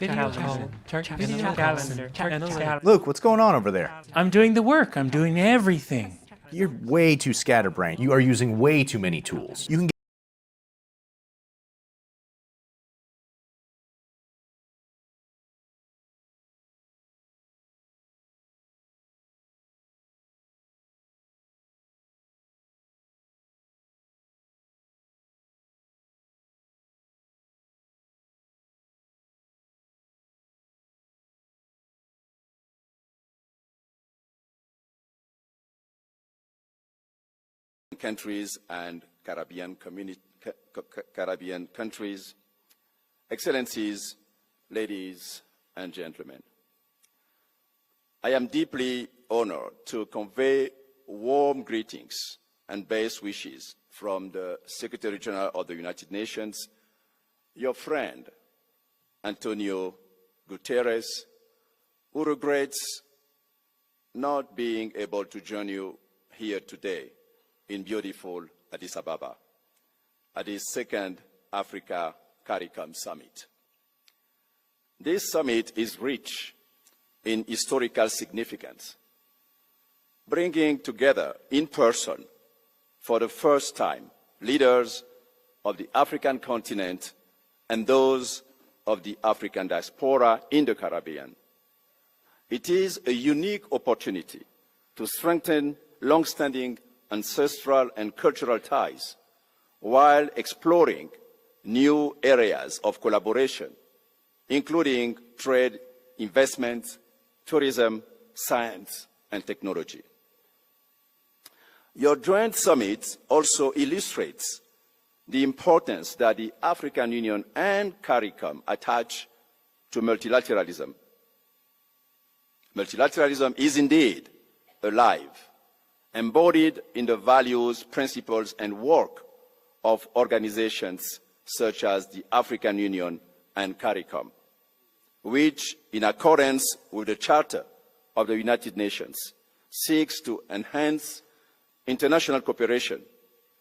Luke, what's going on over there? I'm doing the work. I'm doing everything. You're way too scatterbrained. You are using way too many tools. You can get countries and Caribbean countries, Excellencies, ladies and gentlemen. I am deeply honored to convey warm greetings and best wishes from the Secretary General of the United Nations, your friend, Antonio Guterres, who regrets not being able to join you here today in beautiful Addis Ababa at the second Africa Caricom Summit. This summit is rich in historical significance, bringing together in person for the first time leaders of the African continent and those of the African diaspora in the Caribbean. It is a unique opportunity to strengthen long-standing ancestral and cultural ties while exploring new areas of collaboration, including trade, investment, tourism, science, and technology. Your joint summit also illustrates the importance that the African Union and Caricom attach to multilateralism. Multilateralism is indeed alive, embodied in the values, principles, and work of organizations such as the African Union and Caricom, which, in accordance with the Charter of the United Nations, seeks to enhance international cooperation,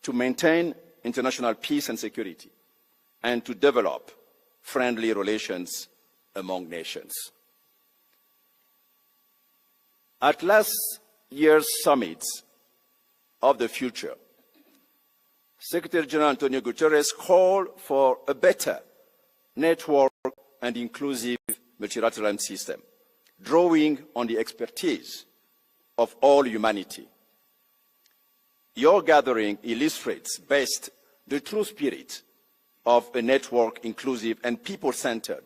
to maintain international peace and security, and to develop friendly relations among nations. At last year's summit of the future, Secretary General Antonio Guterres called for a better network and inclusive multilateral system, drawing on the expertise of all humanity. Your gathering illustrates best the true spirit of a network, inclusive, and people-centered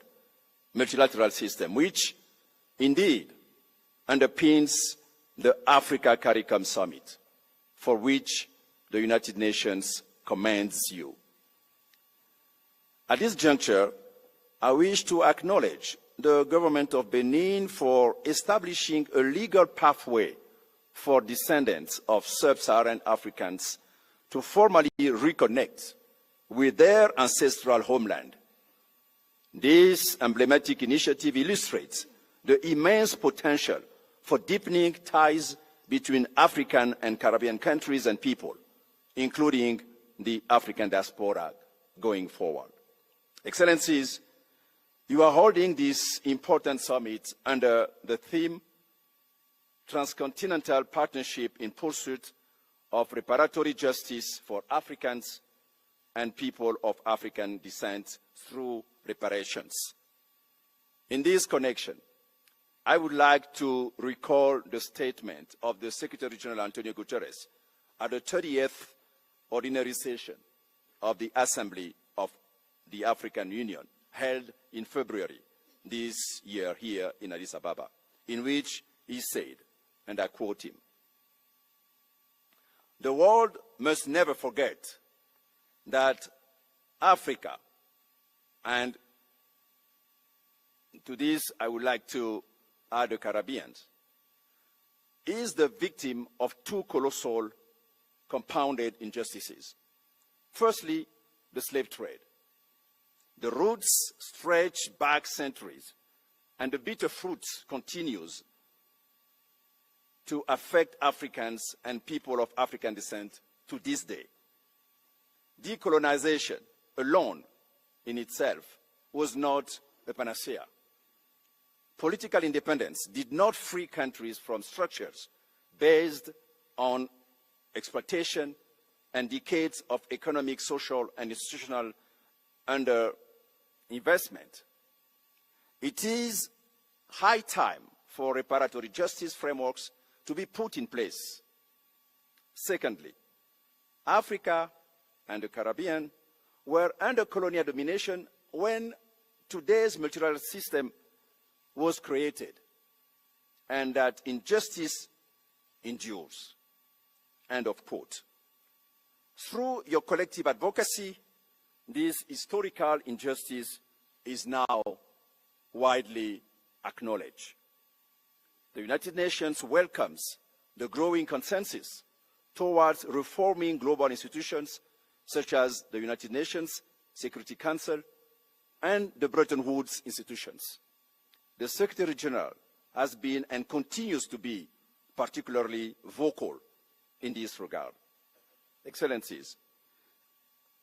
multilateral system, which indeed underpins the Africa Caricom Summit, for which the United Nations commends you. At this juncture, I wish to acknowledge the government of Benin for establishing a legal pathway for descendants of sub-Saharan Africans to formally reconnect with their ancestral homeland. This emblematic initiative illustrates the immense potential for deepening ties between African and Caribbean countries and people, including the African diaspora going forward. Excellencies, you are holding this important summit under the theme Transcontinental Partnership in Pursuit of Reparatory Justice for Africans and People of African Descent through Reparations. In this connection, I would like to recall the statement of the Secretary General Antonio Guterres at the 30th Ordinary Session of the Assembly of the African Union, held in February this year here in Addis Ababa, in which he said, and I quote him, "The world must never forget that Africa," and to this I would like to add the Caribbean, "is the victim of two colossal compounded injustices. Firstly, the slave trade. The roots stretch back centuries, and the bitter fruit continues to affect Africans and people of African descent to this day. Decolonization alone in itself was not a panacea. political independence did not free countries from structures based on exploitation and decades of economic, social, and institutional underinvestment. It is high time for reparatory justice frameworks to be put in place. Secondly, Africa and the Caribbean were under colonial domination when today's multilateral system was created, and that injustice endures. End of quote. Through your collective advocacy, this historical injustice is now widely acknowledged. The United Nations welcomes the growing consensus towards reforming global institutions such as the United Nations Security Council and the Bretton Woods institutions. The Secretary General has been and continues to be particularly vocal in this regard. Excellencies,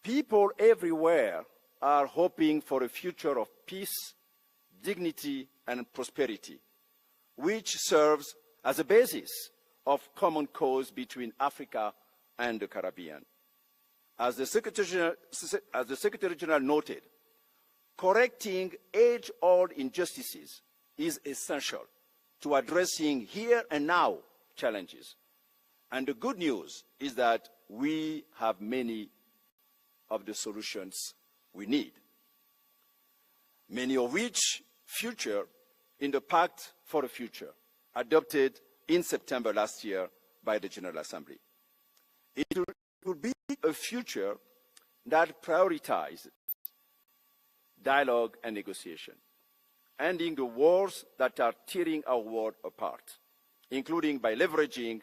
people everywhere are hoping for a future of peace, dignity, and prosperity, which serves as a basis of common cause between Africa and the Caribbean. As the Secretary General noted, correcting age-old injustices is essential to addressing here and now challenges. And the good news is that we have many of the solutions we need, many of which feature in the Pact for the Future, adopted in September last year by the General Assembly. It will be a future that prioritizes dialogue and negotiation, ending the wars that are tearing our world apart, including by leveraging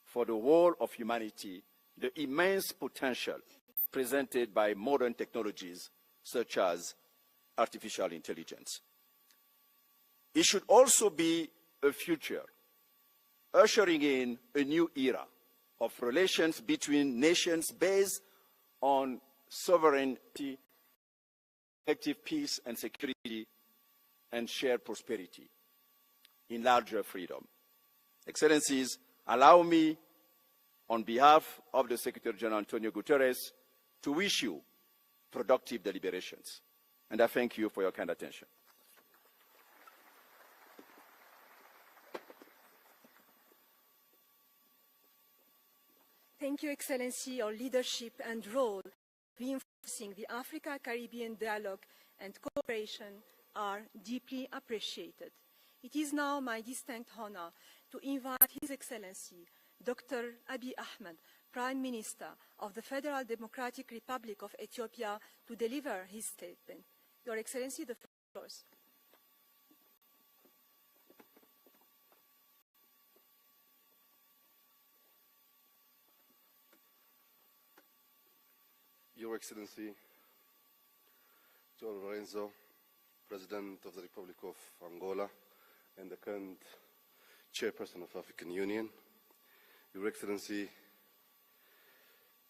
for the whole of humanity the immense potential presented by modern technologies such as artificial intelligence. It should also be a future ushering in a new era of relations between nations based on sovereignty, effective peace and security, and shared prosperity in larger freedom. Excellencies, allow me, on behalf of the Secretary General Antonio Guterres, to wish you productive deliberations. And I thank you for your kind attention. Thank you, Excellency. Your leadership and role reinforcing the Africa-Caribbean dialogue and cooperation are deeply appreciated. It is now my distinct honor to invite His Excellency, Dr. Abiy Ahmed, Prime Minister of the Federal Democratic Republic of Ethiopia, to deliver his statement. Your Excellency, the floor is yours. Your Excellency, John Lourenço, President of the Republic of Angola and the current Chairperson of African Union, Your Excellency,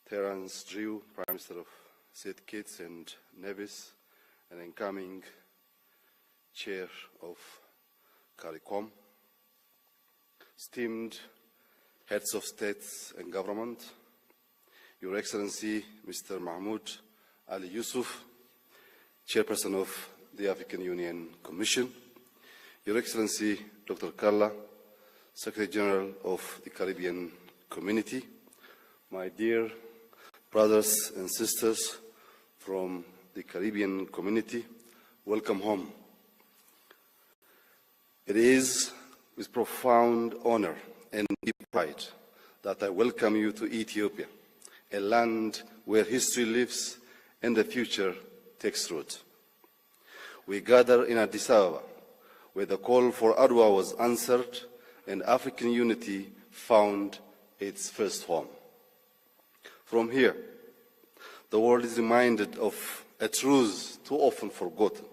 Terrence, Prime Minister of St. Kitts and Nevis, and incoming Chair of Caricom, esteemed heads of states and government, Your Excellency, Mr. Mahmoud Ali Yusuf, Chairperson of the African Union Commission, Your Excellency, Dr. Carla, Secretary General of the Caribbean Community, my dear brothers and sisters from the Caribbean community, welcome home. It is with profound honor and deep pride that I welcome you to Ethiopia, a land where history lives and the future takes root. We gather in Addis Ababa, where the call for ADVERTISE was answered and African unity found its first home. From here, the world is reminded of a truth too often forgotten.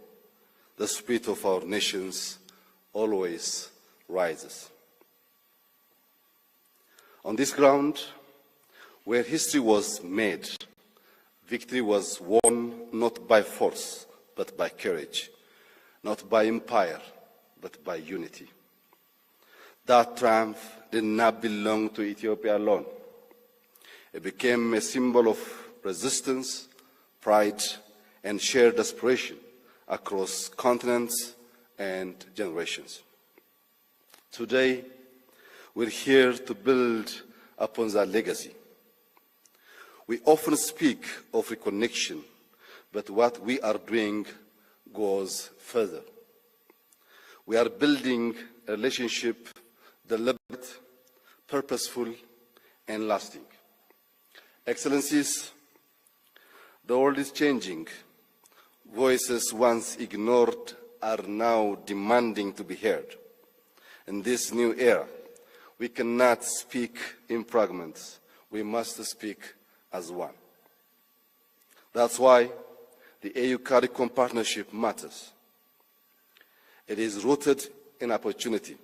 The spirit of our nations always rises. On this ground, where history was made, victory was won not by force, but by courage, not by empire, but by unity. That triumph did not belong to Ethiopia alone. It became a symbol of resistance, pride, and shared aspiration across continents and generations. Today, we're here to build upon that legacy. We often speak of reconnection, but what we are doing goes further. We are building a relationship deliberate, purposeful, and lasting. Excellencies, the world is changing. Voices once ignored are now demanding to be heard. In this new era, we cannot speak in fragments. We must speak as one. That's why the AU Caricom partnership matters. It is rooted in opportunity,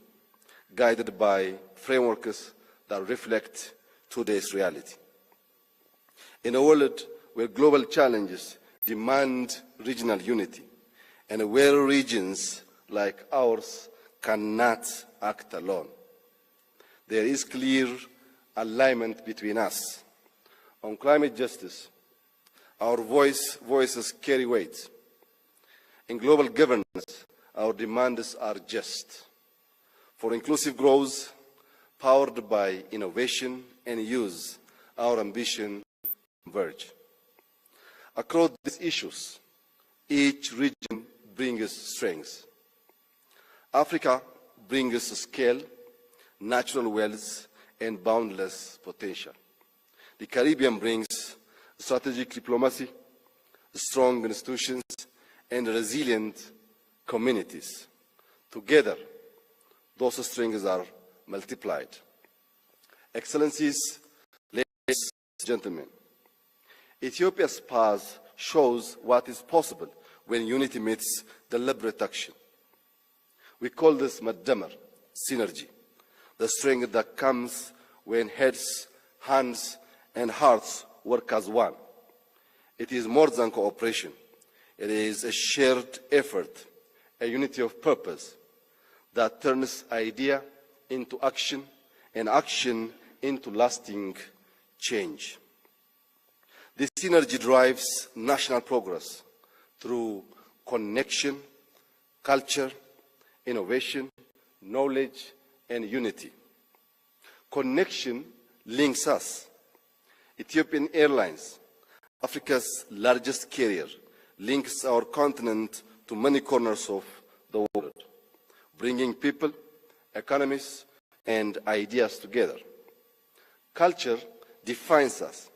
guided by frameworks that reflect today's reality. In a world where global challenges demand regional unity, and where regions like ours cannot act alone, there is clear alignment between us. On climate justice, our voices carry weight. In global governance, our demands are just. For inclusive growth, powered by innovation and use, our ambition converge. Across these issues, each region brings strengths. Africa brings scale, natural wealth, and boundless potential. The Caribbean brings strategic diplomacy, strong institutions, and resilient communities. Together, those strengths are multiplied. Excellencies, ladies and gentlemen, Ethiopia's path shows what is possible when unity meets deliberate action. We call this Madamar, synergy, the strength that comes when heads, hands, and hearts work as one. It is more than cooperation. It is a shared effort, a unity of purpose that turns idea into action and action into lasting change. This synergy drives national progress through connection, culture, innovation, knowledge, and unity. Connection links us. Ethiopian Airlines, Africa's largest carrier, links our continent to many corners of the world, bringing people, economies, and ideas together. Culture defines us.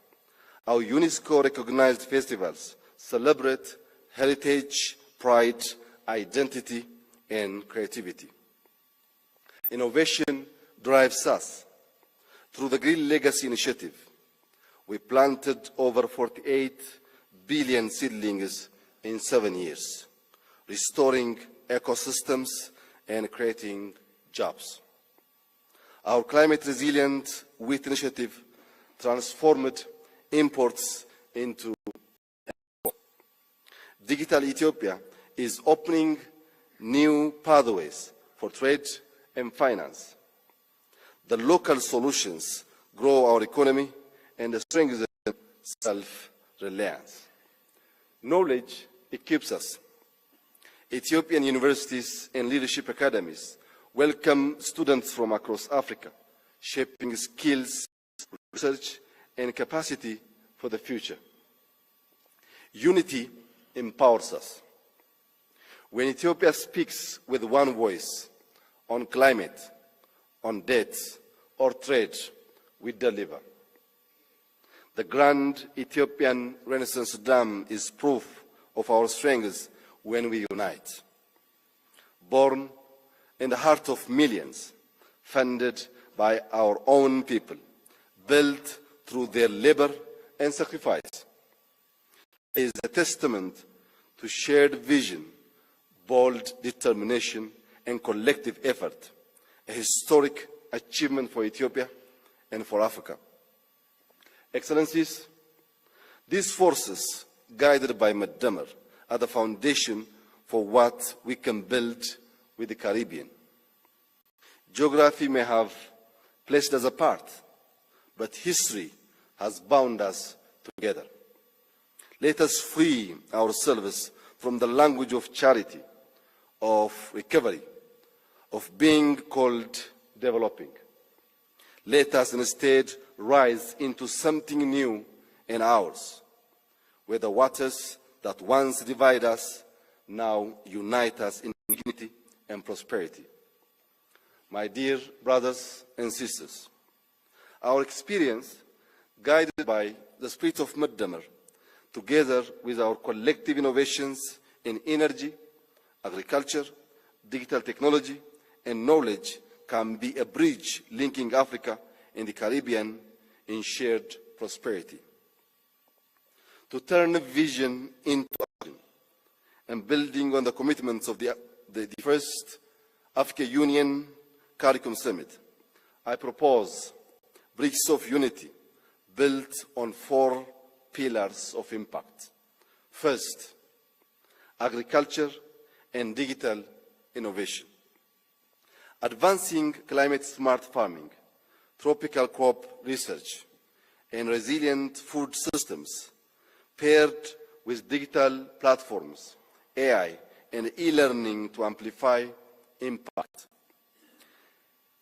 Our UNESCO-recognized festivals celebrate heritage, pride, identity, and creativity. Innovation drives us. Through the Green Legacy Initiative, we planted over 48 billion seedlings in 7 years, restoring ecosystems and creating jobs. Our climate resilient wheat initiative transformed imports into exports. Digital Ethiopia is opening new pathways for trade and finance. The local solutions grow our economy and strengthen self-reliance. Knowledge equips us. Ethiopian universities and leadership academies welcome students from across Africa, shaping skills, research, and capacity for the future. Unity empowers us. When Ethiopia speaks with one voice on climate, on debt, or trade, we deliver. The Grand Ethiopian Renaissance Dam is proof of our strengths when we unite. Born in the heart of millions, funded by our own people, built through their labor and sacrifice, is a testament to shared vision, bold determination, and collective effort, a historic achievement for Ethiopia and for Africa. Excellencies, these forces, guided by Madamar, are the foundation for what we can build with the Caribbean. Geography may have placed us apart, but history has bound us together. Let us free ourselves from the language of charity, of recovery, of being called developing. Let us instead rise into something new and ours, where the waters that once divide us now unite us in unity and prosperity. My dear brothers and sisters, our experience, guided by the spirit of Muddamar, together with our collective innovations in energy, agriculture, digital technology, and knowledge, can be a bridge linking Africa and the Caribbean in shared prosperity. To turn vision into action and building on the commitments of the first Africa Union Caricom Summit, I propose bricks of unity built on 4 pillars of impact. First, agriculture and digital innovation. Advancing climate-smart farming, tropical crop research, and resilient food systems paired with digital platforms, AI, and e-learning to amplify impact.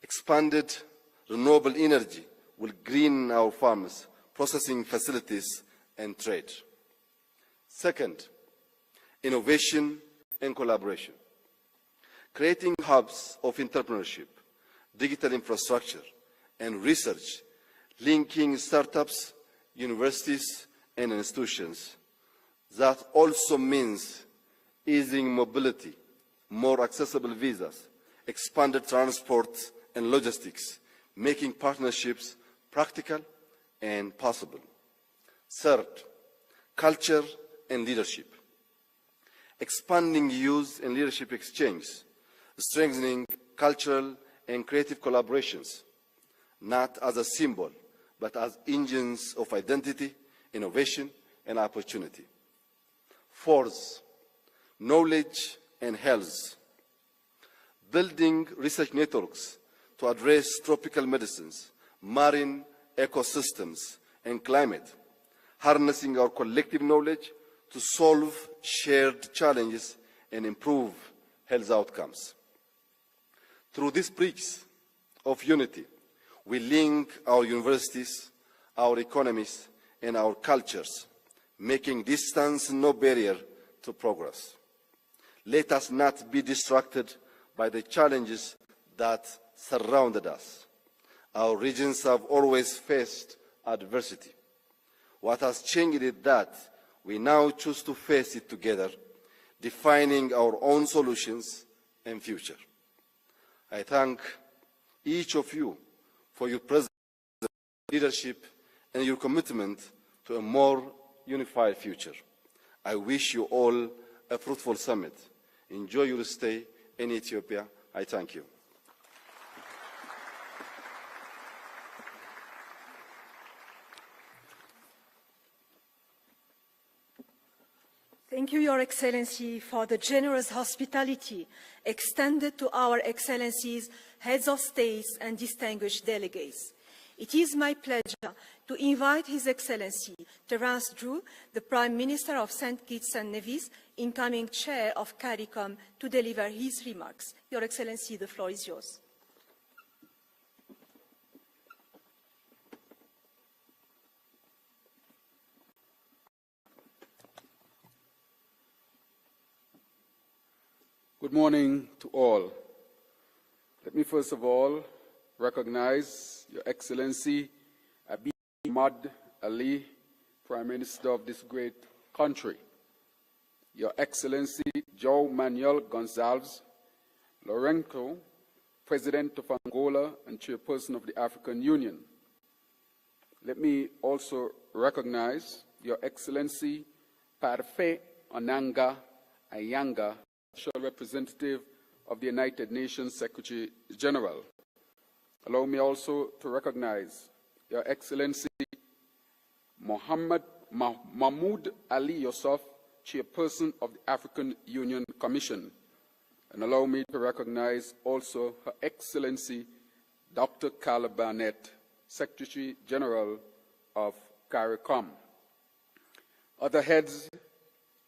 Expanded renewable energy will green our farms, processing facilities, and trade. Second, innovation and collaboration. Creating hubs of entrepreneurship, digital infrastructure, and research, linking startups, universities, and institutions. That also means easing mobility, more accessible visas, expanded transport and logistics, making partnerships practical and possible. Third, culture and leadership. Expanding youth and leadership exchange, strengthening cultural and creative collaborations, not as a symbol, but as engines of identity, innovation, and opportunity. Fourth, knowledge and health. Building research networks to address tropical medicines, marine ecosystems, and climate, harnessing our collective knowledge to solve shared challenges and improve health outcomes. Through these bricks of unity, we link our universities, our economies, and our cultures, making distance no barrier to progress. Let us not be distracted by the challenges that surrounded us. Our regions have always faced adversity. What has changed is that we now choose to face it together, defining our own solutions and future. I thank each of you for your presence, leadership, and your commitment to a more unified future. I wish you all a fruitful summit. Enjoy your stay in Ethiopia. I thank you. Thank you, Your Excellency, for the generous hospitality extended to our Excellencies, heads of states and distinguished delegates. It is my pleasure to invite His Excellency Terrence, the Prime Minister of St. Kitts and Nevis, incoming Chair of Caricom, to deliver his remarks. Your Excellency, the floor is yours. Good morning to all. Let me first of all recognize Your Excellency Abiy Ahmed Ali, Prime Minister of this great country, Your Excellency João Manuel Gonçalves Lourenço, President of Angola and Chairperson of the African Union. Let me also recognize Your Excellency Parfait Onanga Ayanga, Special Representative of the United Nations Secretary General. Allow me also to recognize Your Excellency Mahmoud Ali Yusuf, Chairperson of the African Union Commission, and allow me to recognize also Her Excellency Dr. Carla Barnett, Secretary General of Caricom. Other heads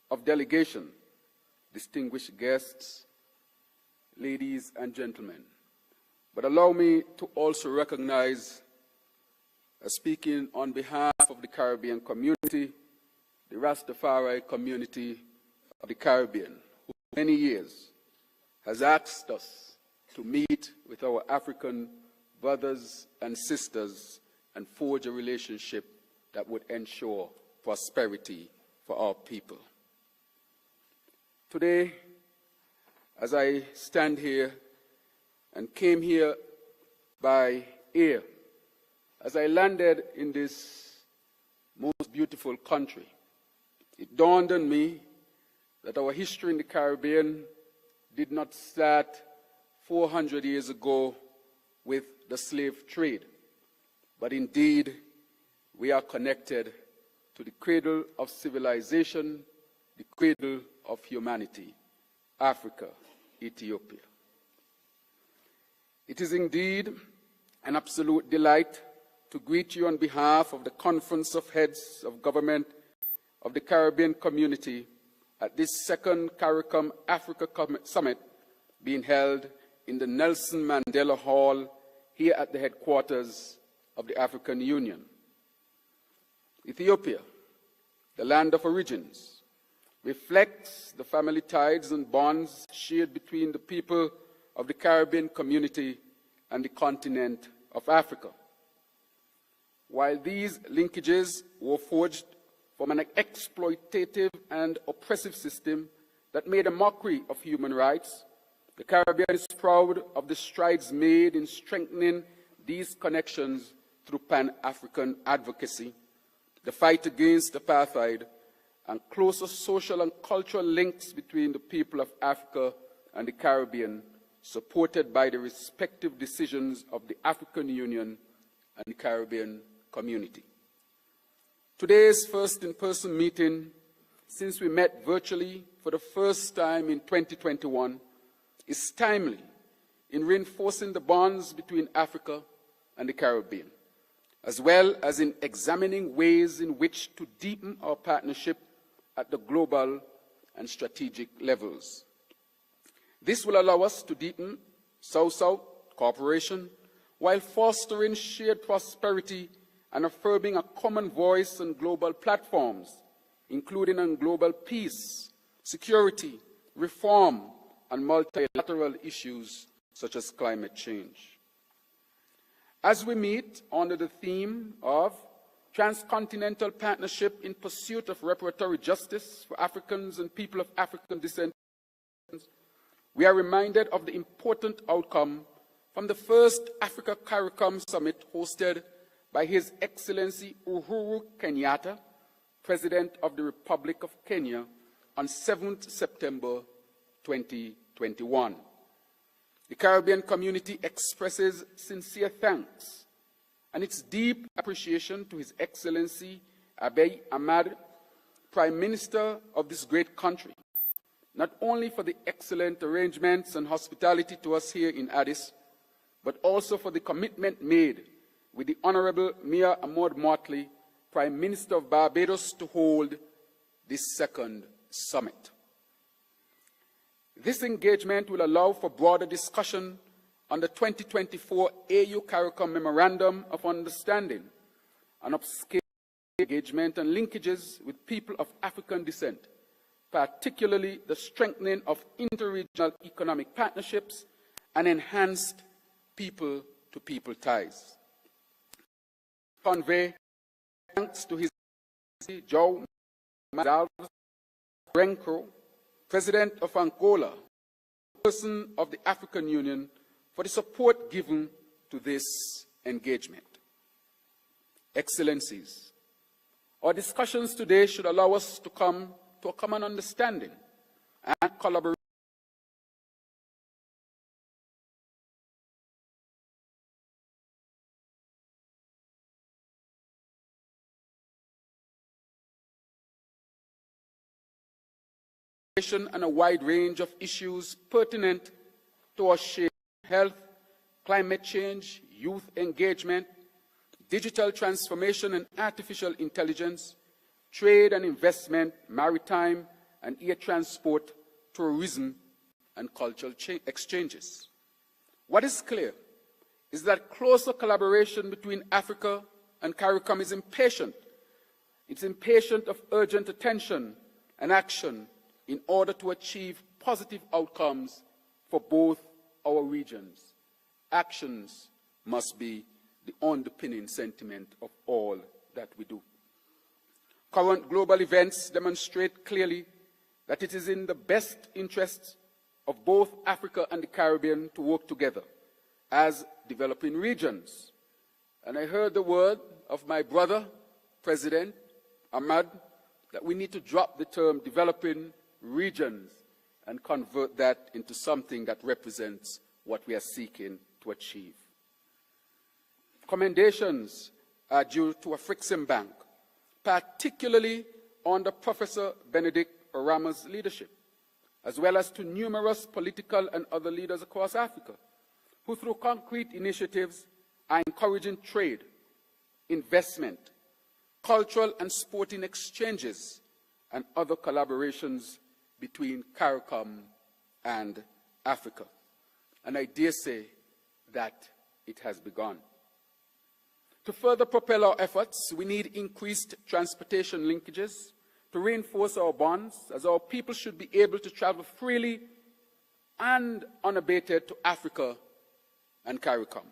of delegation, distinguished guests, ladies and gentlemen, but allow me to also recognize, speaking on behalf of the Caribbean community, the Rastafari community of the Caribbean, who for many years has asked us to meet with our African brothers and sisters and forge a relationship that would ensure prosperity for our people. Today, as I stand here and came here by air, as I landed in this most beautiful country, it dawned on me that our history in the Caribbean did not start 400 years ago with the slave trade, but indeed we are connected to the cradle of civilization, the cradle of humanity, Africa, Ethiopia. It is indeed an absolute delight to greet you on behalf of the Conference of Heads of Government of the Caribbean Community at this second Caricom Africa Summit being held in the Nelson Mandela Hall here at the headquarters of the African Union. Ethiopia, the land of origins, reflects the family ties and bonds shared between the people of the Caribbean community and the continent of Africa. While these linkages were forged from an exploitative and oppressive system that made a mockery of human rights, the Caribbean is proud of the strides made in strengthening these connections through Pan-African advocacy, the fight against apartheid, and closer social and cultural links between the people of Africa and the Caribbean, supported by the respective decisions of the African Union and the Caribbean community. Today's first in-person meeting, since we met virtually for the first time in 2021, is timely in reinforcing the bonds between Africa and the Caribbean, as well as in examining ways in which to deepen our partnership at the global and strategic levels. This will allow us to deepen South-South cooperation while fostering shared prosperity and affirming a common voice on global platforms, including on global peace, security, reform, and multilateral issues such as climate change. As we meet under the theme of transcontinental partnership in pursuit of reparatory justice for Africans and people of African descent, we are reminded of the important outcome from the first Africa Caricom Summit hosted by His Excellency Uhuru Kenyatta, President of the Republic of Kenya, on 7th September 2021. The Caribbean community expresses sincere thanks and its deep appreciation to His Excellency Abiy Ahmed, Prime Minister of this great country, not only for the excellent arrangements and hospitality to us here in Addis, but also for the commitment made with the Honorable Mia Ahmad Motley, Prime Minister of Barbados, to hold this second summit. This engagement will allow for broader discussion on the 2024 AU Caricom Memorandum of Understanding and upscale engagement and linkages with people of African descent, particularly the strengthening of interregional economic partnerships and enhanced people-to-people ties. Convey thanks to His Excellency João Lourenço, President of Angola, person of the African Union, for the support given to this engagement. Excellencies, our discussions today should allow us to come to a common understanding and collaboration and a wide range of issues pertinent to our shared health, climate change, youth engagement, digital transformation and artificial intelligence, trade and investment, maritime and air transport, tourism, and cultural exchanges. What is clear is that closer collaboration between Africa and Caricom is impatient. It's impatient of urgent attention and action in order to achieve positive outcomes for both our regions. Actions must be the underpinning sentiment of all that we do. Current global events demonstrate clearly that it is in the best interests of both Africa and the Caribbean to work together as developing regions. And I heard the word of my brother, President Ahmed, that we need to drop the term developing regions and convert that into something that represents what we are seeking to achieve. Commendations are due to Afreximbank, particularly under Professor Benedict Orama's leadership, as well as to numerous political and other leaders across Africa, who through concrete initiatives are encouraging trade, investment, cultural and sporting exchanges, and other collaborations between Caricom and Africa. And I dare say that it has begun. To further propel our efforts, we need increased transportation linkages to reinforce our bonds, as our people should be able to travel freely and unabated to Africa and Caricom.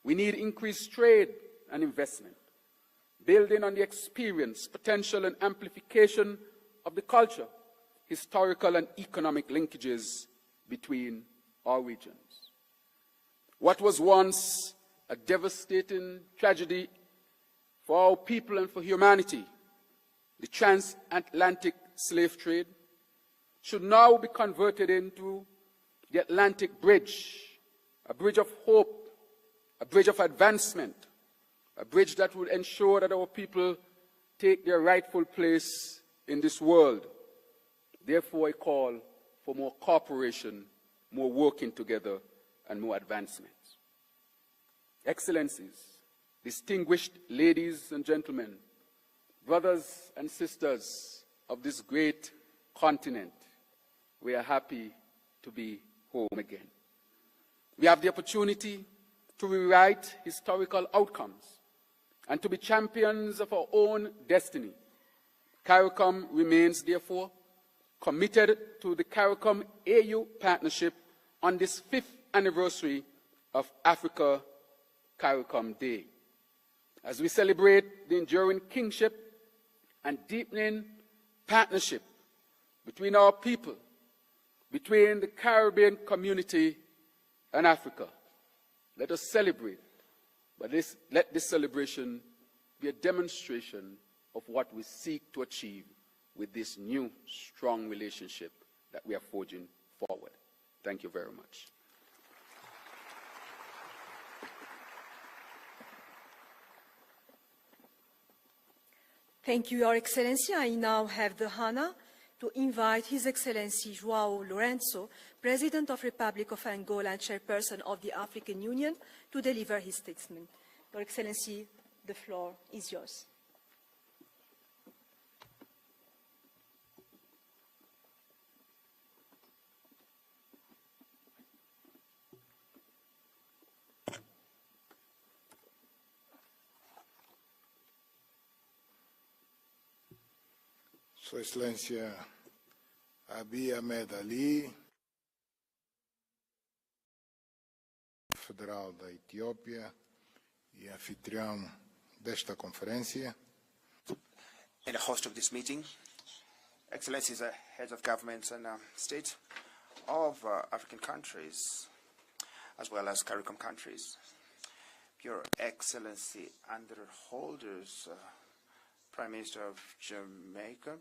We need increased trade and investment, building on the experience, potential, and amplification of the culture, historical, and economic linkages between our regions. What was once a devastating tragedy for our people and for humanity, the transatlantic slave trade, should now be converted into the Atlantic Bridge, a bridge of hope, a bridge of advancement, a bridge that would ensure that our people take their rightful place in this world. Therefore, I call for more cooperation, more working together, and more advancement. Excellencies, distinguished ladies and gentlemen, brothers and sisters of this great continent, we are happy to be home again. We have the opportunity to rewrite historical outcomes and to be champions of our own destiny. Caricom remains, therefore, committed to the Caricom-AU partnership on this 5th anniversary of Africa Caricom Day, as we celebrate the enduring kingship and deepening partnership between our people, between the Caribbean community and Africa. Let us celebrate, but let this celebration be a demonstration of what we seek to achieve with this new, strong relationship that we are forging forward. Thank you very much. Thank you, Your Excellency. I now have the honor to invite His Excellency João Lourenço, President of Republic of Angola and Chairperson of the African Union, to deliver his statement. Your Excellency, the floor is yours. Sua Excelência Abiy Ahmed Ali, Federal da Etiópia e anfitrião desta conferência. And the host of this meeting, Excellencies, heads of governments and states of African countries, as well as Caricom countries, Your Excellency, Andrew Holders, Prime Minister of Jamaica,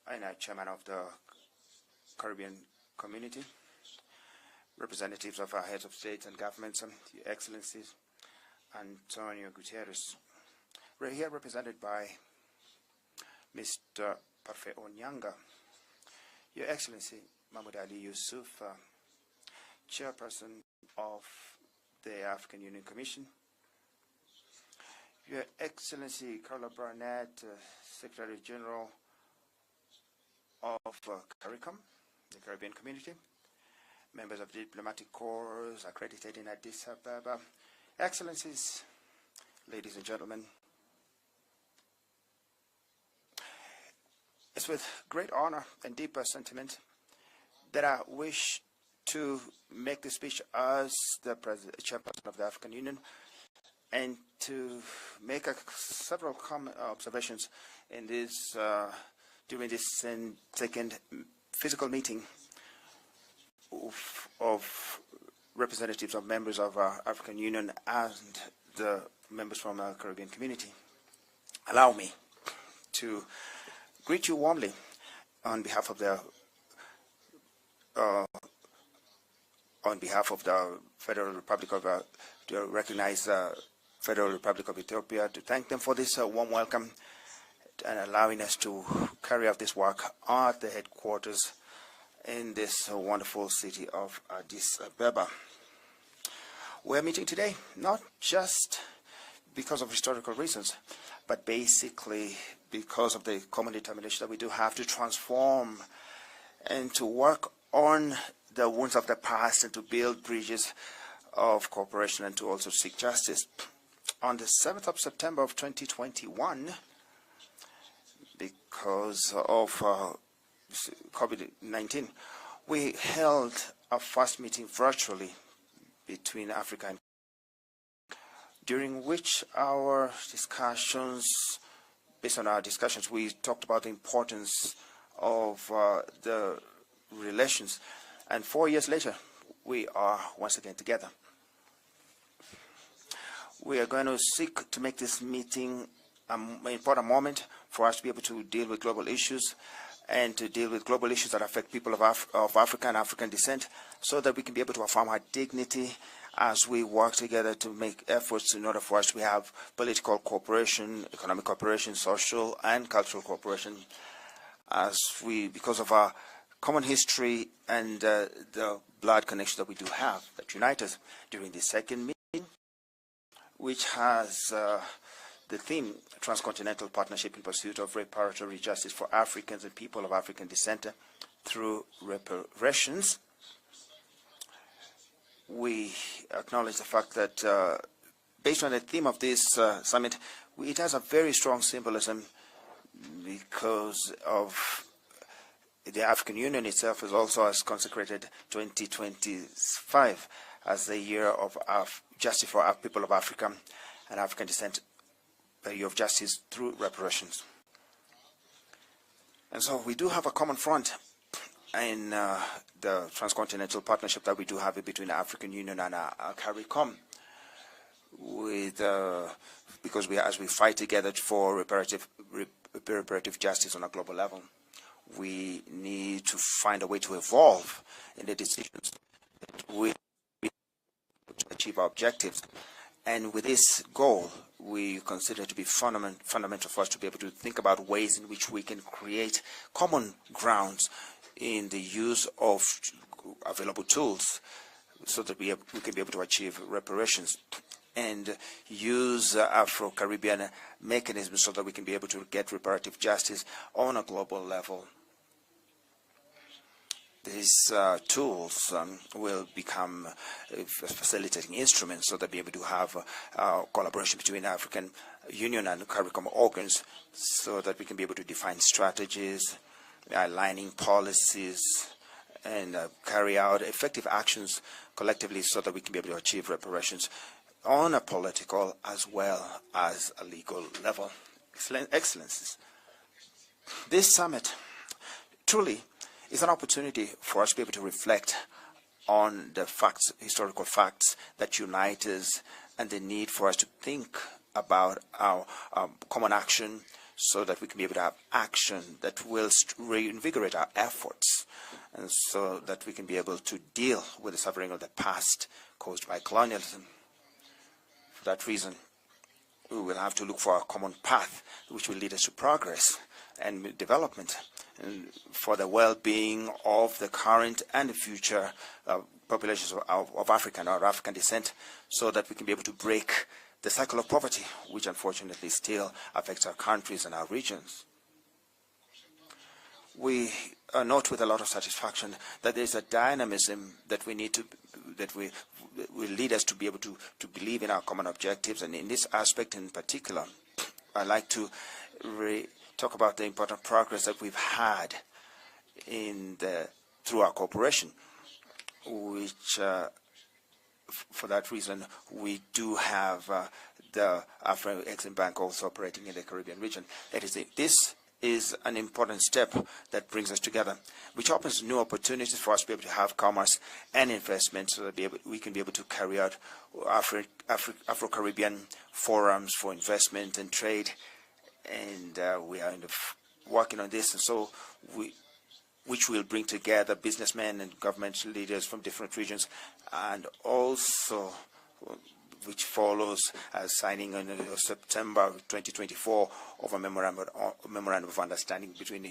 and Chairman of the Caribbean Community, representatives of our heads of states and governments, Your Excellencies, Antonio Guterres. We're here represented by Mr. Parfait Onyanga, Your Excellency Mahmoud Ali Yusuf, Chairperson of the African Union Commission, Your Excellency Carla Barnett, Secretary General of Caricom, the Caribbean Community, members of the diplomatic corps accredited in Addis Ababa, Excellencies, ladies and gentlemen. It's with great honor and deep sentiment that I wish to make this speech as the chairperson of the African Union and to make several observations in this during this second physical meeting of representatives of members of our African Union and the members from our Caribbean community. Allow me to greet you warmly on behalf of the Federal Republic of to recognize Federal Republic of Ethiopia, to thank them for this warm welcome and allowing us to carry out this work at the headquarters in this wonderful city of Addis Ababa. We're meeting today not just because of historical reasons, but basically because of the common determination that we do have to transform and to work on the wounds of the past and to build bridges of cooperation and to also seek justice. On the 7th of September of 2021, because of COVID-19, we held our first meeting virtually between Africa and during which our discussions, based on our discussions, we talked about the importance of the relations. And 4 years later, we are once again together. We are going to seek to make this meeting an important moment for us to be able to deal with global issues and to deal with global issues that affect people of Africa and African descent, so that we can be able to affirm our dignity as we work together to make efforts in order for us to have political cooperation, economic cooperation, social and cultural cooperation, because of our common history and the blood connection that we do have that unite us. During the second meeting, which has the theme, Transcontinental Partnership in Pursuit of Reparatory Justice for Africans and People of African Descent through Reparations, we acknowledge the fact that based on the theme of this summit, it has a very strong symbolism because of the African Union itself is also has consecrated 2025 as the year of justice for our people of Africa and African descent, the year of justice through reparations. And so we do have a common front in the transcontinental partnership that we do have between the African Union and Caricom, because as we fight together for reparative justice on a global level, we need to find a way to evolve in the decisions that we to achieve our objectives. And with this goal, we consider it to be fundamental for us to be able to think about ways in which we can create common grounds in the use of available tools so that we can be able to achieve reparations and use Afro-Caribbean mechanisms so that we can be able to get reparative justice on a global level. These tools will become facilitating instruments so that we'll be able to have collaboration between African Union and Caricom organs so that we can be able to define strategies, aligning policies, and carry out effective actions collectively so that we can be able to achieve reparations on a political as well as a legal level. Excellencies, this summit truly is an opportunity for us to be able to reflect on the facts, historical facts that unite us, and the need for us to think about our common action so that we can be able to have action that will reinvigorate our efforts, and so that we can be able to deal with the suffering of the past caused by colonialism. For that reason, we will have to look for a common path which will lead us to progress and development for the well-being of the current and the future populations of African or African descent, so that we can be able to break the cycle of poverty, which unfortunately still affects our countries and our regions. We note with a lot of satisfaction that there is a dynamism that we need to, that will lead us to be able to believe in our common objectives. And in this aspect in particular, I'd like to talk about the important progress that we've had through our cooperation, which for that reason we do have the Afro-Exim Bank also operating in the Caribbean region. This is an important step that brings us together, which opens new opportunities for us to be able to have commerce and investment, so that we can be able to carry out Afro-Caribbean forums for investment and trade. And we are working on this, and so which will bring together businessmen and government leaders from different regions, and also which follows signing on September 2024 of a memorandum of understanding between the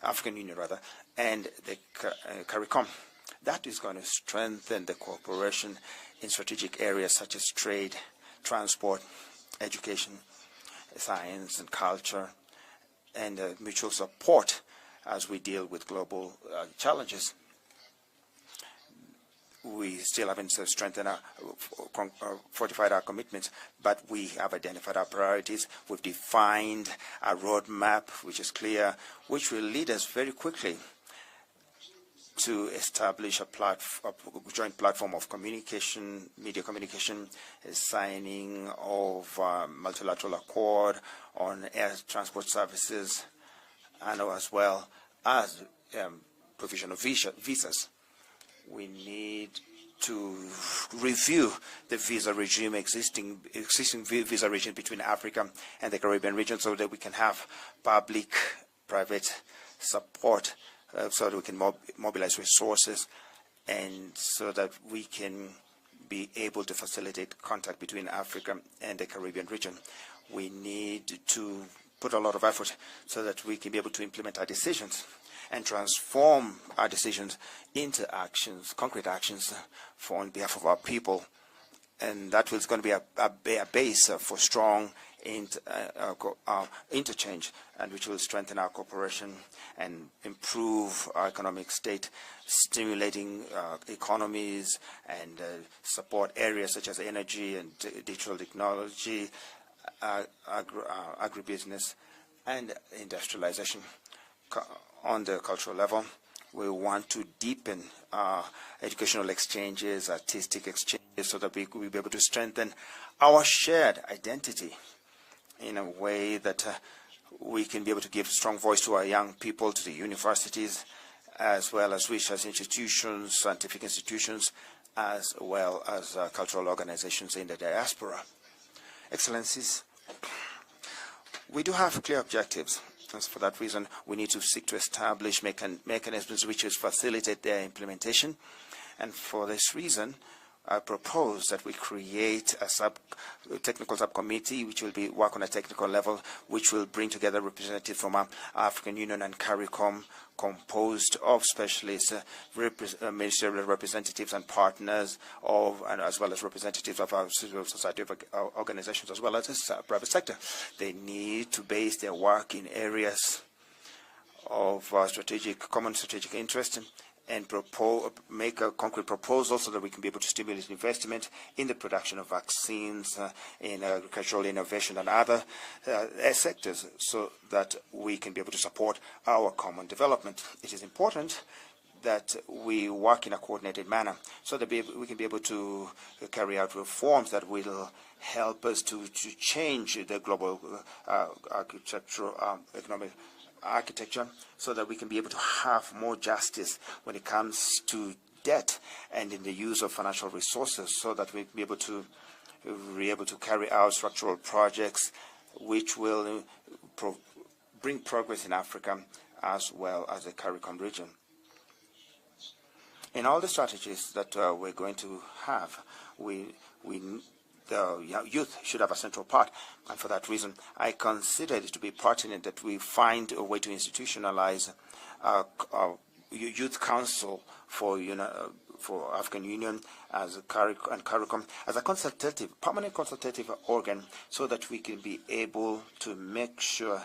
African Union and the Caricom. That is going to strengthen the cooperation in strategic areas such as trade, transport, education, science and culture, and mutual support as we deal with global challenges. We still haven't strengthened fortified our commitments, but we have identified our priorities. We've defined a roadmap which is clear, which will lead us very quickly to establish a joint platform of communication, media communication, signing of multilateral accord on air transport services, and as well as provision of visas. We need to review the visa regime, existing visa regime between Africa and the Caribbean region, so that we can have public-private support, so that we can mobilize resources, and so that we can be able to facilitate contact between Africa and the Caribbean region. We need to put a lot of effort so that we can be able to implement our decisions and transform our decisions into actions, concrete actions on behalf of our people. And that is going to be a base for strong interchange, and which will strengthen our cooperation and improve our economic state, stimulating economies and support areas such as energy and digital technology, agribusiness, and industrialization. On the cultural level, we want to deepen educational exchanges, artistic exchanges, so that we will be able to strengthen our shared identity in a way that we can be able to give strong voice to our young people, to the universities, as well as research institutions, scientific institutions, as well as cultural organizations in the diaspora. Excellencies, we do have clear objectives. For that reason, we need to seek to establish mechanisms which will facilitate their implementation. And for this reason, I propose that we create a technical subcommittee which will work on a technical level, which will bring together representatives from African Union and Caricom, composed of specialists, ministerial representatives and partners, and as well as representatives of our civil society organizations, as well as the private sector. They need to base their work in areas of common strategic interest, and make a concrete proposal so that we can be able to stimulate investment in the production of vaccines, in agricultural innovation and other sectors, so that we can be able to support our common development. It is important that we work in a coordinated manner, so that we can be able to carry out reforms that will help us to change the global economic architecture, so that we can be able to have more justice when it comes to debt and in the use of financial resources, so that we can be able to carry out structural projects which will bring progress in Africa as well as the Caricom region. In all the strategies that we're going to have, the youth should have a central part, and for that reason, I consider it to be pertinent that we find a way to institutionalize a youth council for African Union as a Caricom as a permanent consultative organ, so that we can be able to make sure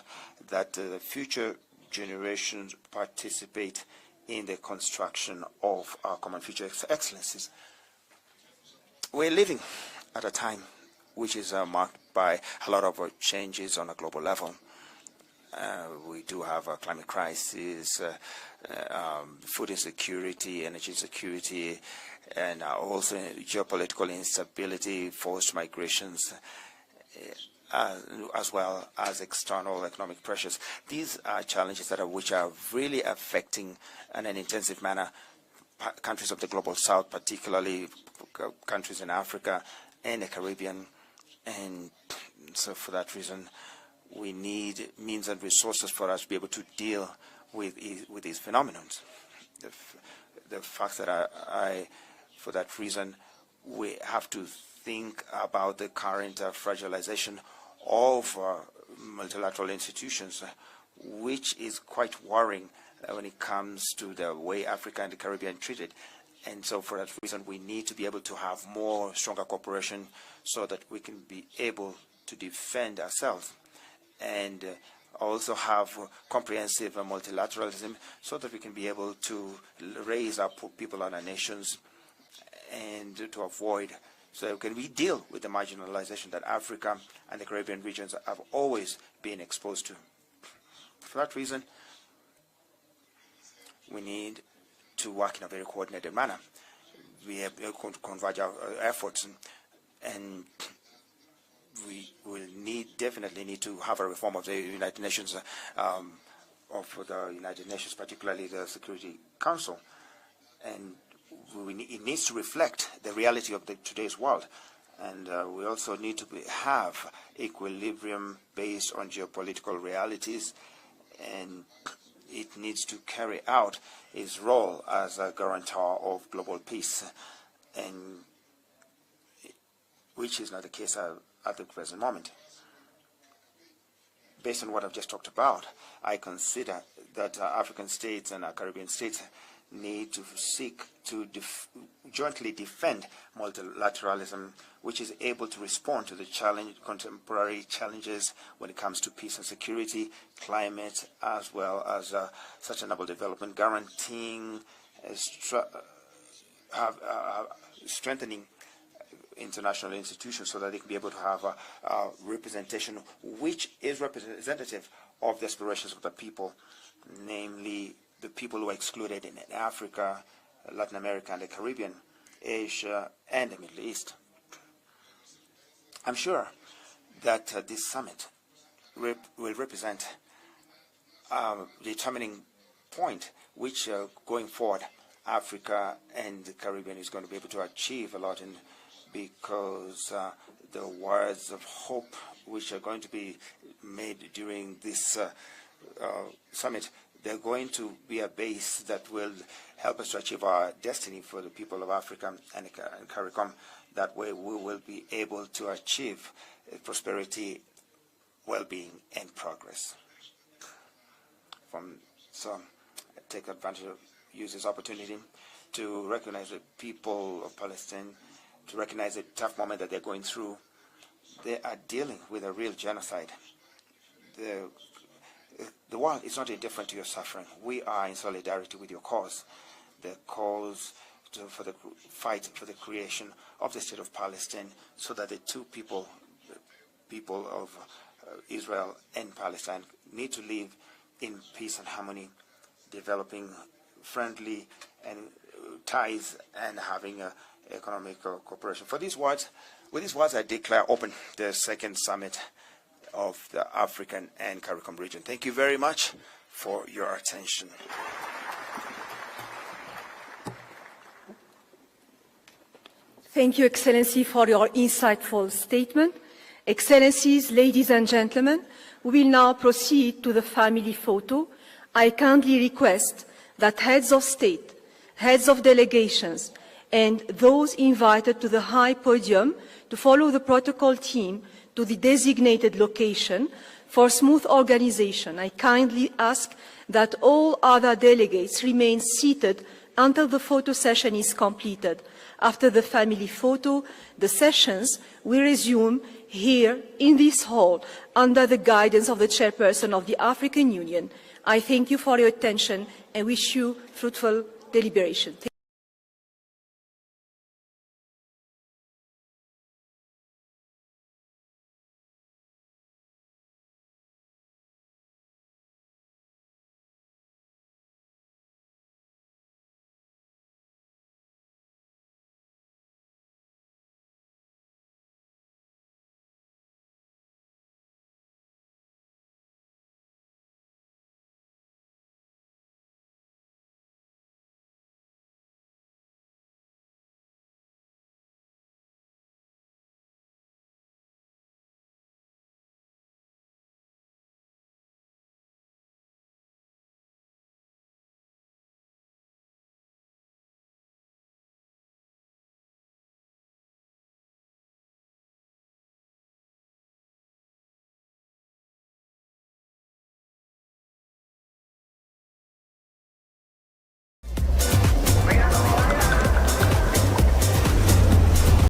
that the future generations participate in the construction of our common future excellencies. We're living at a time which is marked by a lot of changes on a global level. We do have a climate crisis, food insecurity, energy insecurity, and also geopolitical instability, forced migrations, as well as external economic pressures. These are challenges which are really affecting in an intensive manner countries of the global south, particularly countries in Africa and the Caribbean. And so for that reason, we need means and resources for us to be able to deal with these phenomena. The fact that for that reason, we have to think about the current fragilization of multilateral institutions, which is quite worrying when it comes to the way Africa and the Caribbean treated. And so for that reason, we need to be able to have stronger cooperation so that we can be able to defend ourselves, and also have comprehensive multilateralism so that we can be able to raise our people and our nations, and to avoid, so can we deal with the marginalization that Africa and the Caribbean regions have always been exposed to. For that reason, we need to work in a very coordinated manner. We have to converge our efforts, and we will definitely need to have a reform of the United Nations, particularly the Security Council, and it needs to reflect the reality of today's world. And we also need to have equilibrium based on geopolitical realities, and it needs to carry out its role as a guarantor of global peace, and which is not the case at the present moment. Based on what I've just talked about, I consider that African states and Caribbean states need to seek to jointly defend multilateralism, which is able to respond to the contemporary challenges when it comes to peace and security, climate, as well as sustainable development, guaranteeing strengthening international institutions so that they can be able to have a representation which is representative of the aspirations of the people, namely the people who are excluded in Africa, Latin America, and the Caribbean, Asia, and the Middle East. I'm sure that this summit will represent a determining point which, going forward, Africa and the Caribbean is going to be able to achieve a lot, because the words of hope which are going to be made during this summit, they're going to be a base that will help us to achieve our destiny for the people of Africa and Caricom. That way we will be able to achieve prosperity, well-being, and progress. So I take advantage of, use this opportunity to recognize the people of Palestine, to recognize the tough moment that they're going through. They are dealing with a real genocide. The world is not indifferent to your suffering. We are in solidarity with your cause, the cause for the fight for the creation of the state of Palestine, so that the two people of Israel and Palestine need to live in peace and harmony, developing friendly and ties and having economic cooperation. With these words, I declare open the second summit of the African and Caricom region. Thank you very much for your attention. Thank you, Excellency, for your insightful statement. Excellencies, ladies and gentlemen, we will now proceed to the family photo. I kindly request that heads of state, heads of delegations, and those invited to the high podium to follow the protocol team to the designated location for smooth organization. I kindly ask that all other delegates remain seated until the photo session is completed. After the family photo, the sessions will resume here in this hall under the guidance of the chairperson of the African Union. I thank you for your attention and wish you fruitful deliberation.